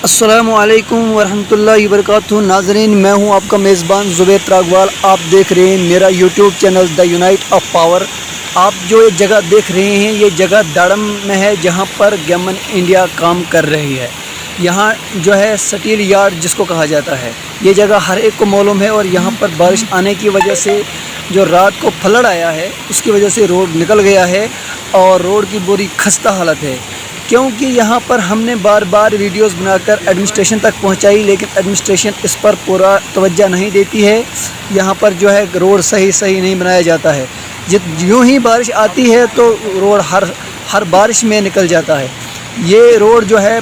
अस्सलामुअलैकुम वरहमतुल्लाहि वबरकातुहू। नाज़रीन, मैं हूं आपका मेज़बान ज़ुबैर त्रागवाल। आप देख रहे हैं मेरा YouTube channel the unite of power. आप जो ये जगह देख रहे हैं, ये जगह दाड़म में है, जहां पर गवर्नमेंट इंडिया काम कर रही है। यहाँ जो है स्टील यार्ड जिसको कहा जाता है, ये जगह हर एक को मालूम है। और यहाँ पर बारिश आने की वजह से जो रात को फ्लड आया है, उसकी वजह से रोड निकल गया है और रोड की बुरी खस्ता हालत है। क्योंकि यहाँ पर हमने बार बार वीडियोस बनाकर एडमिनिस्ट्रेशन तक पहुँचाई, लेकिन एडमिनिस्ट्रेशन इस पर पूरा तवज्जो नहीं देती है। यहाँ पर जो है रोड सही नहीं बनाया जाता है। यूँ ही बारिश आती है तो रोड हर बारिश में निकल जाता है। ये रोड जो है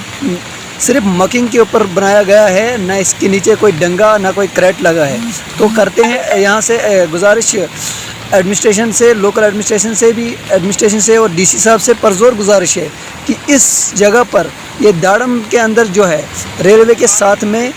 सिर्फ मकिंग के ऊपर बनाया गया है, ना इसके नीचे कोई डंगा ना कोई क्रैट लगा है। तो करते हैं यहाँ से गुजारिश एडमिनिस्ट्रेशन से, लोकल एडमिनिस्ट्रेशन से और डीसी साहब से परज़ोर गुजारिश है कि इस जगह पर, ये दाड़म के अंदर जो है रेलवे के साथ में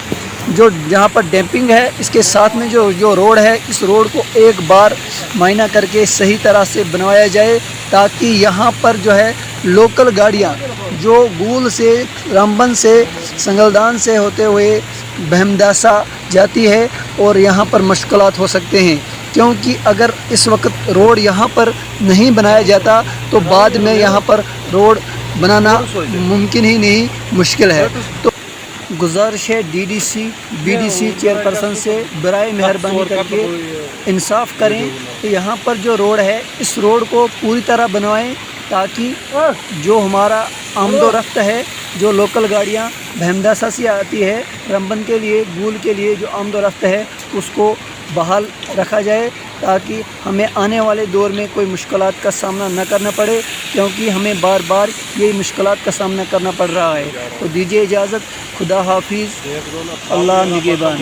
जो जहाँ पर डैम्पिंग है, इसके साथ में जो रोड है, इस रोड को एक बार मायना करके सही तरह से बनवाया जाए, ताकि यहाँ पर जो है लोकल गाड़ियाँ जो गूल से, रामबन से, संगलदान से होते हुए बहमदासा जाती है और यहाँ पर मुश्किलात हो सकते हैं। क्योंकि अगर इस वक्त रोड यहाँ पर नहीं बनाया जाता तो बाद में यहाँ पर रोड बनाना मुमकिन ही नहीं, मुश्किल है। तो गुजारिश है डीडीसी बीडीसी चेयरपर्सन से, बराए मेहरबानी करके इंसाफ करें कि यहाँ पर जो रोड है, इस रोड को पूरी तरह बनवाएं, ताकि जो हमारा आमदोरफ्त है, जो लोकल गाड़ियाँ बहमदासा से आती है रंबन के लिए, गूल के लिए जो आमदोरफ्त है, उसको बहाल रखा जाए, ताकि हमें आने वाले दौर में कोई मुश्किलात का सामना न करना पड़े। क्योंकि हमें बार बार यही मुश्किलात का सामना करना पड़ रहा है। तो दीजिए इजाज़त, खुदा हाफिज़, अल्लाह निगहबान।